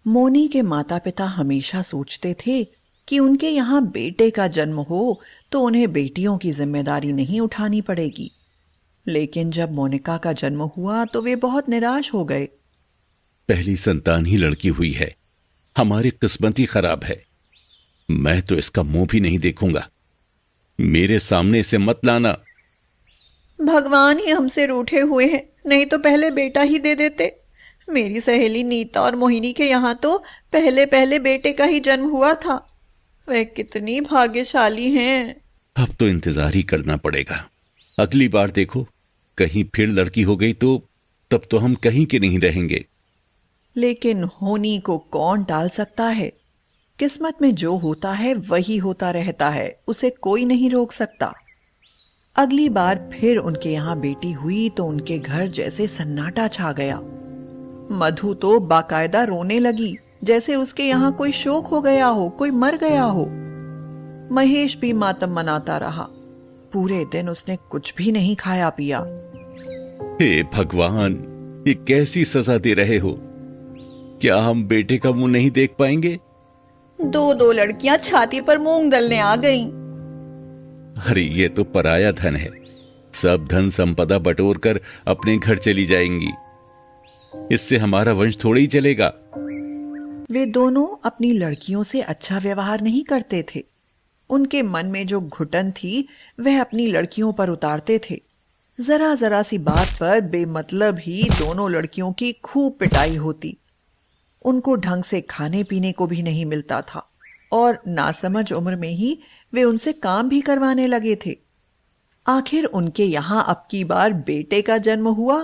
मोनी के माता पिता हमेशा सोचते थे कि उनके यहाँ बेटे का जन्म हो तो उन्हें बेटियों की जिम्मेदारी नहीं उठानी पड़ेगी। लेकिन जब मोनिका का जन्म हुआ तो वे बहुत निराश हो गए। पहली संतान ही लड़की हुई है, हमारी किस्मत ही खराब है। मैं तो इसका मुंह भी नहीं देखूंगा। मेरे सामने इसे मत लाना। भगवान ही हमसे रूठे हुए हैं, नहीं तो पहले बेटा ही दे देते। मेरी सहेली नीता और मोहिनी के यहाँ तो पहले पहले बेटे का ही जन्म हुआ था। वे कितनी भाग्यशाली हैं। अब तो इंतजार ही करना पड़ेगा। अगली बार देखो, कहीं फिर लड़की हो गई तो तब तो हम कहीं के नहीं रहेंगे। लेकिन होनी को कौन टाल सकता है। किस्मत में जो होता है वही होता रहता है, उसे कोई नहीं रोक सकता। अगली बार फिर उनके यहाँ बेटी हुई तो उनके घर जैसे सन्नाटा छा गया। मधु तो बाकायदा रोने लगी, जैसे उसके यहाँ कोई शोक हो गया हो, कोई मर गया हो। महेश भी मातम मनाता रहा। पूरे दिन उसने कुछ भी नहीं खाया पिया। हे भगवान, ये कैसी सजा दे रहे हो? क्या हम बेटे का मुंह नहीं देख पाएंगे? दो दो लड़कियां छाती पर मूंग दलने आ गईं। अरे ये तो पराया धन है। सब धन संपदा बटोर कर अपने घर चली जाएंगी। इससे हमारा वंश थोड़ा ही चलेगा। वे दोनों अपनी लड़कियों से अच्छा व्यवहार नहीं करते थे। उनके मन में जो घुटन थी वह अपनी लड़कियों पर उतारते थे। जरा जरा सी बात पर बेमतलब ही दोनों लड़कियों की खूब पिटाई होती। उनको ढंग से खाने पीने को भी नहीं मिलता था और नासमझ उम्र में ही वे उनसे काम भी करवाने लगे थे। आखिर उनके यहाँ अब की बार बेटे का जन्म हुआ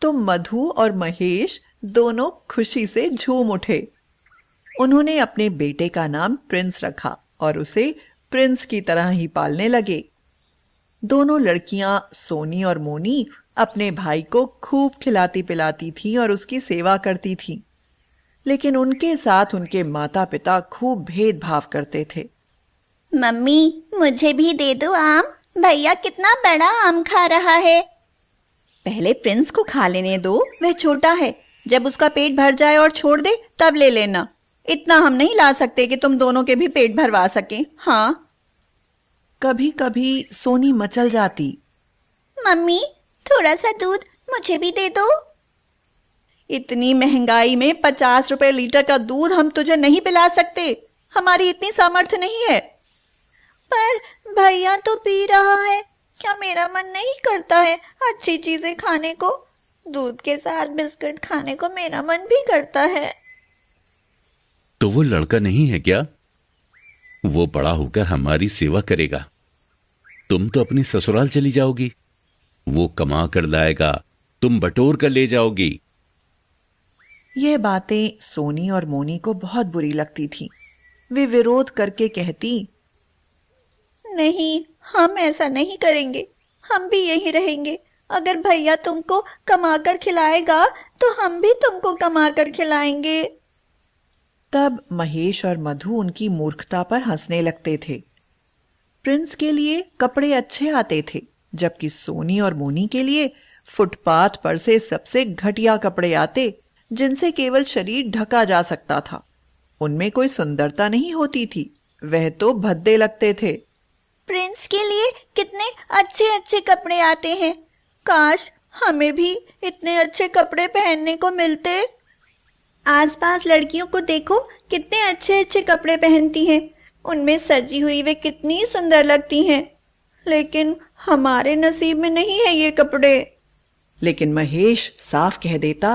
तो मधु और महेश दोनों खुशी से झूम उठे। उन्होंने अपने बेटे का नाम प्रिंस रखा और उसे प्रिंस की तरह ही पालने लगे। दोनों लड़कियां सोनी और मोनी अपने भाई को खूब खिलाती पिलाती थीं और उसकी सेवा करती थीं। लेकिन उनके साथ उनके माता पिता खूब भेदभाव करते थे। मम्मी, मुझे भी दे दो आम। भैया कितना बड़ा आम खा रहा है। पहले प्रिंस को खा लेने दो, वह छोटा है। जब उसका पेट भर जाए और छोड़ दे तब ले लेना। इतना हम नहीं ला सकते कि तुम दोनों के भी पेट भरवा सकें। हाँ। कभी कभी सोनी मचल जाती। मम्मी, थोड़ा सा दूध मुझे भी दे दो। इतनी महंगाई में 50 रुपए लीटर का दूध हम तुझे नहीं पिला सकते। हमारी इतनी सामर्थ्य नहीं है। पर भैया तो पी रहा है। क्या मेरा मन नहीं करता है अच्छी चीजें खाने को? दूध के साथ बिस्किट खाने को मेरा मन भी करता है। तो वो लड़का नहीं है क्या? वो बड़ा होकर हमारी सेवा करेगा। तुम तो अपनी ससुराल चली जाओगी। वो कमा कर लाएगा, तुम बटोर कर ले जाओगी। यह बातें सोनी और मोनी को बहुत बुरी लगती थी। वे विरोध करके कहती, नहीं, हम ऐसा नहीं करेंगे। हम भी यहीं रहेंगे। अगर भैया तुमको कमा कर खिलाएगा तो हम भी तुमको कमा कर खिलाएंगे। तब महेश और मधु उनकी मूर्खता पर हंसने लगते थे। प्रिंस के लिए कपड़े अच्छे आते थे, जबकि सोनी और मोनी के लिए फुटपाथ पर से सबसे घटिया कपड़े आते, जिनसे केवल शरीर ढका जा सकता था। उनमें कोई सुंदरता नहीं होती थी, वह तो भद्दे लगते थे। प्रिंस के लिए कितने अच्छे अच्छे कपड़े आते हैं। काश हमें भी इतने अच्छे कपड़े पहनने को मिलते। आसपास लड़कियों को देखो, कितने अच्छे अच्छे कपड़े पहनती हैं। उनमें सजी हुई वे कितनी सुंदर लगती हैं। लेकिन हमारे नसीब में नहीं है ये कपड़े। लेकिन महेश साफ कह देता,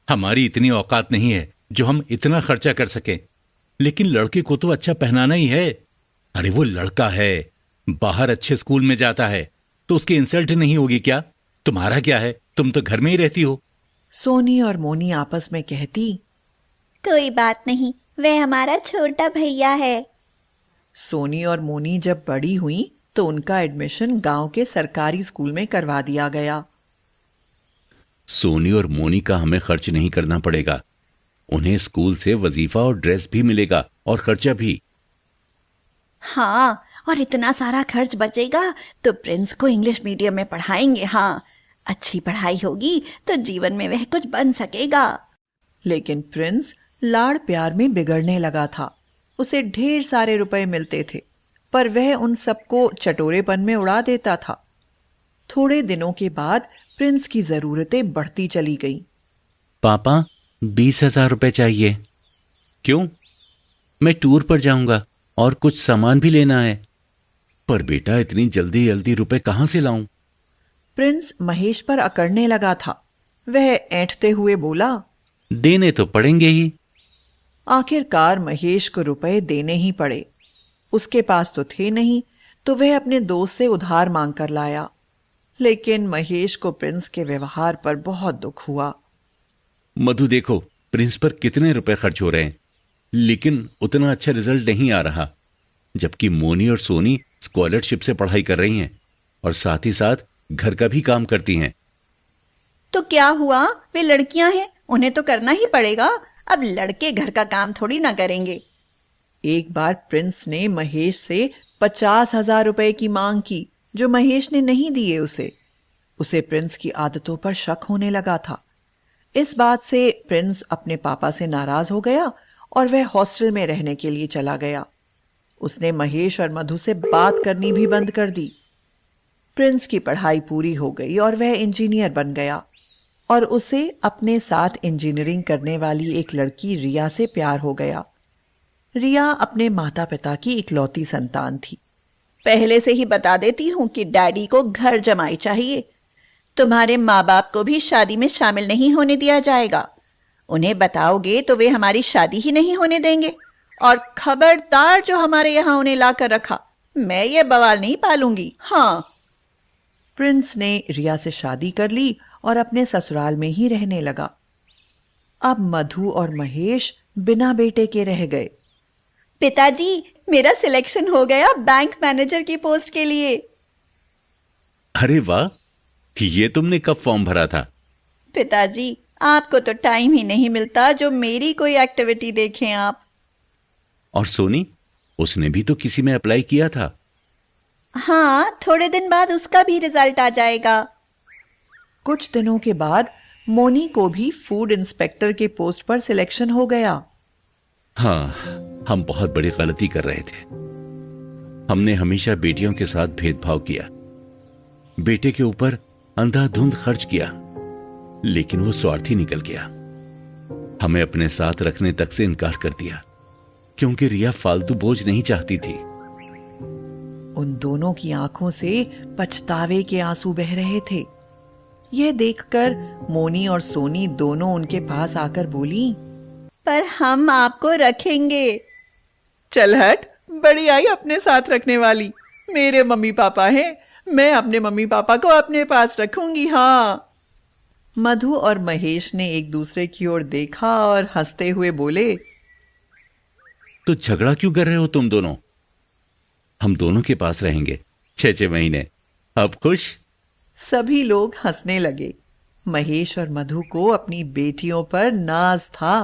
हमारी इतनी औकात नहीं है जो हम इतना खर्चा कर सकें। लेकिन लड़के को तो अच्छा पहनाना ही है। अरे वो लड़का है, बाहर अच्छे स्कूल में जाता है, तो उसकी इंसल्ट नहीं होगी क्या? तुम्हारा क्या है, तुम तो घर में ही रहती हो। सोनी और मोनी आपस में कहती, कोई बात नहीं, वह हमारा छोटा भैया है। सोनी और मोनी जब बड़ी हुई तो उनका एडमिशन गांव के सरकारी स्कूल में करवा दिया गया। सोनी और मोनी का हमें खर्च नहीं करना पड़ेगा। उन्हें स्कूल से वजीफा और ड्रेस भी मिलेगा और खर्चा भी। हाँ, और इतना सारा खर्च बचेगा तो प्रिंस को इंग्लिश मीडियम में पढ़ाएंगे। हाँ, अच्छी पढ़ाई होगी तो जीवन में वह कुछ बन सकेगा। लेकिन प्रिंस लाड़ प्यार में बिगड़ने लगा था। उसे ढेर सारे रुपए मिलते थे, पर वह उन सबको चटोरेपन में उड़ा देता था। थोड़े दिनों के बाद प्रिंस की जरूरतें बढ़ती चली गईं। पापा, 20,000 रुपए चाहिए। क्यों? मैं टूर पर जाऊंगा और कुछ सामान भी लेना है। पर बेटा, इतनी जल्दी जल्दी रुपए कहां से लाऊं? प्रिंस महेश पर अकड़ने लगा था। वह ऐंठते हुए बोला, देने तो पड़ेंगे ही। आखिरकार महेश को रुपए देने ही पड़े। उसके पास तो थे नहीं, तो वह अपने दोस्त से उधार मांग कर लाया। लेकिन महेश को प्रिंस के व्यवहार पर बहुत दुख हुआ। मधु, देखो प्रिंस पर कितने रुपए खर्च हो रहे हैं, लेकिन उतना अच्छा रिजल्ट नहीं आ रहा। जबकि मोनी और सोनी स्कॉलरशिप से पढ़ाई कर रही हैं और साथ ही साथ घर का भी काम करती हैं। तो क्या हुआ, वे लड़कियां हैं, उन्हें तो करना ही पड़ेगा। अब लड़के घर का काम थोड़ी ना करेंगे। एक बार प्रिंस ने महेश से 50,000 रुपए की मांग की, जो महेश ने नहीं दिए उसे प्रिंस की आदतों पर शक होने लगा था। इस बात से प्रिंस अपने पापा से नाराज हो गया और वह हॉस्टल में रहने के लिए चला गया। उसने महेश और मधु से बात करनी भी बंद कर दी। प्रिंस की पढ़ाई पूरी हो गई और वह इंजीनियर बन गया, और उसे अपने साथ इंजीनियरिंग करने वाली एक लड़की रिया से प्यार हो गया। रिया अपने माता पिता की इकलौती संतान थी। पहले से ही बता देती हूँ कि डैडी को घर जमाई चाहिए। तुम्हारे माँ बाप को भी शादी में शामिल नहीं होने दिया जाएगा। उन्हें बताओगे तो वे हमारी शादी ही नहीं होने देंगे। और खबरदार, जो हमारे यहाँ उन्हें लाकर रखा, मैं ये बवाल नहीं पालूंगी। हाँ। प्रिंस ने रिया से शादी कर ली और अपने ससुराल में ही रहने लगा। अब मधु और महेश बिना बेटे के रह गए। पिताजी, मेरा सिलेक्शन हो गया बैंक मैनेजर की पोस्ट के लिए। अरे वाह, ये तुमने कब फॉर्म भरा था? पिताजी, आपको तो टाइम ही नहीं मिलता जो मेरी कोई एक्टिविटी देखें आप। और सोनी, उसने भी तो किसी में अप्लाई किया था। हाँ, थोड़े दिन बाद उसका भी रिजल्ट आ जाएगा। कुछ दिनों के बाद मोनी को भी फूड इंस्पेक्टर के पोस्ट पर सिलेक्शन हो गया। हाँ, हम बहुत बड़ी गलती कर रहे थे। हमने हमेशा बेटियों के साथ भेदभाव किया, बेटे के ऊपर अंधाधुंध खर्च किया, लेकिन वो स्वार्थी निकल गया। हमें अपने साथ रखने तक से इनकार कर दिया, क्योंकि रिया फालतू बोझ नहीं चाहती थी। उन दोनों की आंखों से पछतावे के आंसू बह रहे थे। यह देखकर मोनी और सोनी दोनों उनके पास आकर बोली, पर हम आपको रखेंगे। चल हट, बड़ी आई अपने साथ रखने वाली। मेरे मम्मी पापा हैं, मैं अपने मम्मी पापा को अपने पास रखूंगी। हाँ। मधु और महेश ने एक दूसरे की ओर देखा और हंसते हुए बोले, तो झगड़ा क्यों कर रहे हो तुम दोनों? हम दोनों के पास रहेंगे 6 महीने। अब खुश? सभी लोग हंसने लगे। महेश और मधु को अपनी बेटियों पर नाज था।